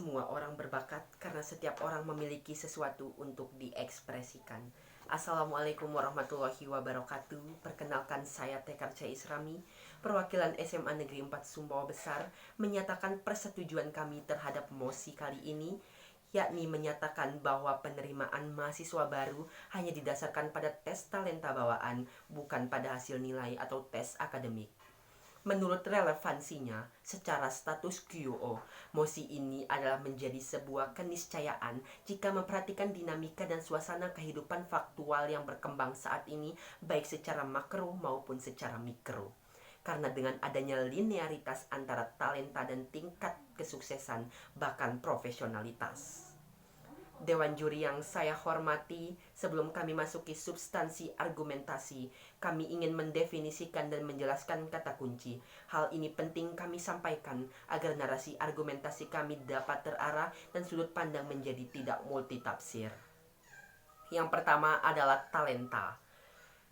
Semua orang berbakat karena setiap orang memiliki sesuatu untuk diekspresikan. Assalamualaikum warahmatullahi wabarakatuh. Perkenalkan, saya Tekar C. Isrami, perwakilan SMA Negeri 4 Sumbawa Besar, menyatakan persetujuan kami terhadap mosi kali ini, yakni menyatakan bahwa penerimaan mahasiswa baru hanya didasarkan pada tes talenta bawaan, bukan pada hasil nilai atau tes akademik. Menurut relevansinya, secara status quo, mosi ini adalah menjadi sebuah keniscayaan jika memperhatikan dinamika dan suasana kehidupan faktual yang berkembang saat ini, baik secara makro maupun secara mikro. Karena dengan adanya linearitas antara talenta dan tingkat kesuksesan, bahkan profesionalitas. Dewan juri yang saya hormati, sebelum kami masuki substansi argumentasi, kami ingin mendefinisikan dan menjelaskan kata kunci. Hal ini penting kami sampaikan agar narasi argumentasi kami dapat terarah dan sudut pandang menjadi tidak multitafsir. Yang pertama adalah talenta.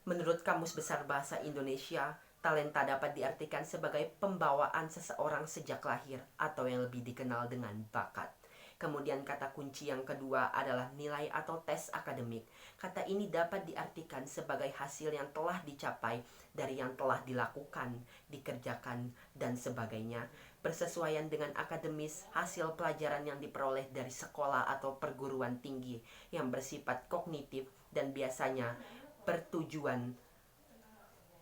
Menurut Kamus Besar Bahasa Indonesia, talenta dapat diartikan sebagai pembawaan seseorang sejak lahir atau yang lebih dikenal dengan bakat. Kemudian kata kunci yang kedua adalah nilai atau tes akademik. Kata ini dapat diartikan sebagai hasil yang telah dicapai dari yang telah dilakukan, dikerjakan, dan sebagainya. Bersesuaian dengan akademis, hasil pelajaran yang diperoleh dari sekolah atau perguruan tinggi yang bersifat kognitif dan biasanya bertujuan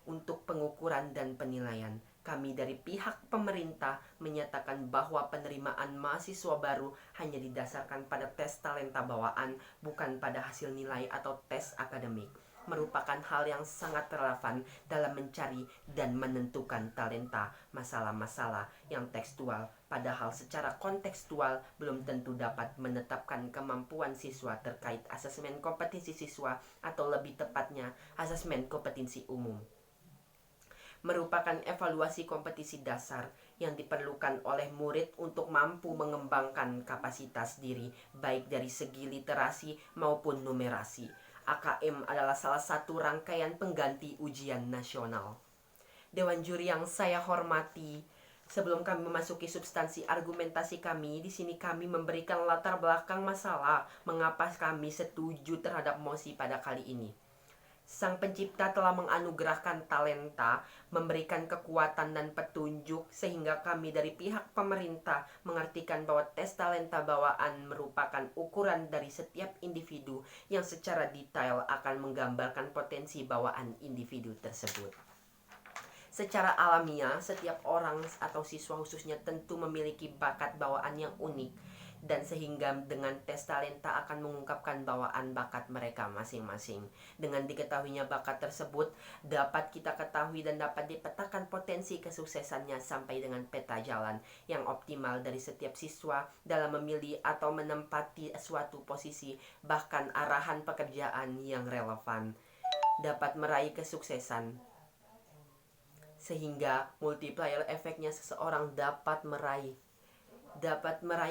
untuk pengukuran dan penilaian. Kami dari pihak pemerintah menyatakan bahwa penerimaan mahasiswa baru hanya didasarkan pada tes talenta bawaan, bukan pada hasil nilai atau tes akademik. Merupakan hal yang sangat relevan dalam mencari dan menentukan talenta masalah-masalah yang tekstual, padahal secara kontekstual belum tentu dapat menetapkan kemampuan siswa terkait asesmen kompetensi siswa atau lebih tepatnya asesmen kompetensi umum. Merupakan evaluasi kompetisi dasar yang diperlukan oleh murid untuk mampu mengembangkan kapasitas diri baik dari segi literasi maupun numerasi. AKM adalah salah satu rangkaian pengganti ujian nasional. Dewan juri yang saya hormati, sebelum kami memasuki substansi argumentasi kami, di sini kami memberikan latar belakang masalah mengapa kami setuju terhadap mosi pada kali ini. Sang pencipta telah menganugerahkan talenta, memberikan kekuatan dan petunjuk, sehingga kami dari pihak pemerintah mengartikan bahwa tes talenta bawaan merupakan ukuran dari setiap individu yang secara detail akan menggambarkan potensi bawaan individu tersebut. Secara alamiah, setiap orang atau siswa khususnya tentu memiliki bakat bawaan yang unik, dan sehingga dengan tes talenta akan mengungkapkan bawaan bakat mereka masing-masing. Dengan diketahuinya bakat tersebut, dapat kita ketahui dan dapat dipetakan potensi kesuksesannya sampai dengan peta jalan yang optimal dari setiap siswa dalam memilih atau menempati suatu posisi, bahkan arahan pekerjaan yang relevan, dapat meraih kesuksesan. Sehingga multiplier efeknya seseorang dapat meraih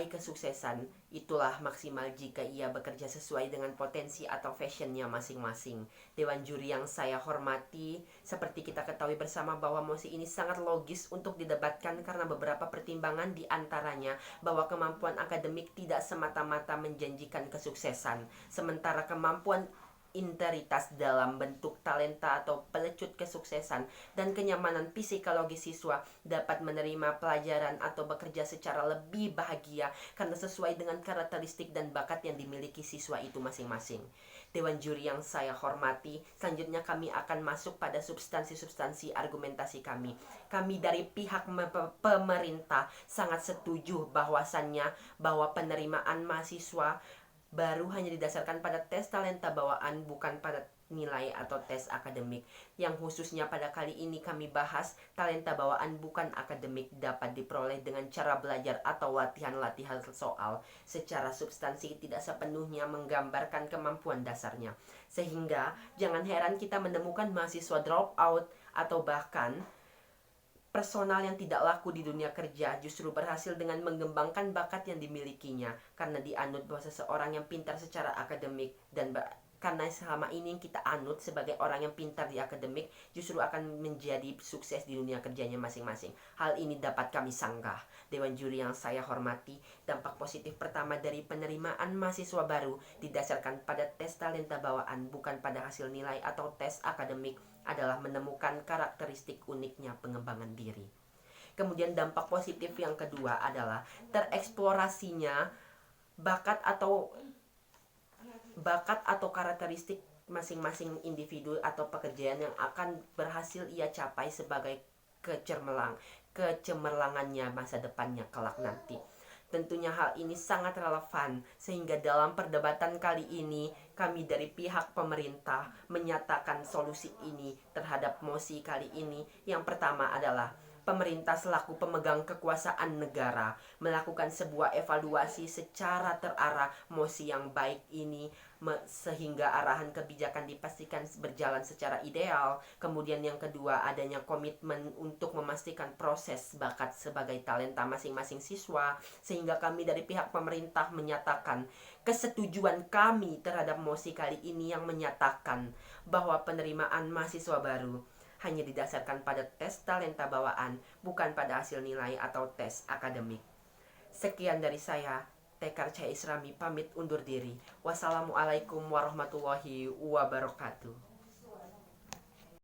kesuksesan itulah maksimal jika ia bekerja sesuai dengan potensi atau fashionnya masing-masing. Dewan juri yang saya hormati, seperti kita ketahui bersama bahwa mosi ini sangat logis untuk didebatkan karena beberapa pertimbangan, di antaranya bahwa kemampuan akademik tidak semata-mata menjanjikan kesuksesan, sementara kemampuan interitas dalam bentuk talenta atau pelecut kesuksesan dan kenyamanan psikologis siswa dapat menerima pelajaran atau bekerja secara lebih bahagia karena sesuai dengan karakteristik dan bakat yang dimiliki siswa itu masing-masing. Dewan juri yang saya hormati, selanjutnya kami akan masuk pada substansi-substansi argumentasi kami. Kami dari pihak pemerintah sangat setuju bahwa penerimaan mahasiswa baru hanya didasarkan pada tes talenta bawaan, bukan pada nilai atau tes akademik. Yang khususnya pada kali ini kami bahas, talenta bawaan bukan akademik dapat diperoleh dengan cara belajar atau latihan-latihan soal. Secara substansi tidak sepenuhnya menggambarkan kemampuan dasarnya. Sehingga jangan heran kita menemukan mahasiswa drop out atau bahkan personal yang tidak laku di dunia kerja justru berhasil dengan mengembangkan bakat yang dimilikinya, karena dianut bahwa seseorang yang pintar secara akademik dan karena selama ini yang kita anut sebagai orang yang pintar di akademik justru akan menjadi sukses di dunia kerjanya masing-masing. Hal ini dapat kami sanggah. Dewan juri yang saya hormati, dampak positif pertama dari penerimaan mahasiswa baru didasarkan pada tes talenta bawaan, bukan pada hasil nilai atau tes akademik, adalah menemukan karakteristik uniknya pengembangan diri. Kemudian dampak positif yang kedua adalah tereksplorasinya bakat atau karakteristik masing-masing individu atau pekerjaan yang akan berhasil ia capai sebagai kecemerlangannya masa depannya kelak nanti. Tentunya hal ini sangat relevan sehingga dalam perdebatan kali ini kami dari pihak pemerintah menyatakan solusi ini terhadap mosi kali ini. Yang pertama adalah pemerintah selaku pemegang kekuasaan negara melakukan sebuah evaluasi secara terarah mosi yang baik ini sehingga arahan kebijakan dipastikan berjalan secara ideal. Kemudian yang kedua, adanya komitmen untuk memastikan proses bakat sebagai talenta masing-masing siswa, sehingga kami dari pihak pemerintah menyatakan kesetujuan kami terhadap mosi kali ini yang menyatakan bahwa penerimaan mahasiswa baru hanya didasarkan pada tes talenta bawaan, bukan pada hasil nilai atau tes akademik. Sekian dari saya, Tekar Cai Isrami pamit undur diri. Wassalamualaikum warahmatullahi wabarakatuh.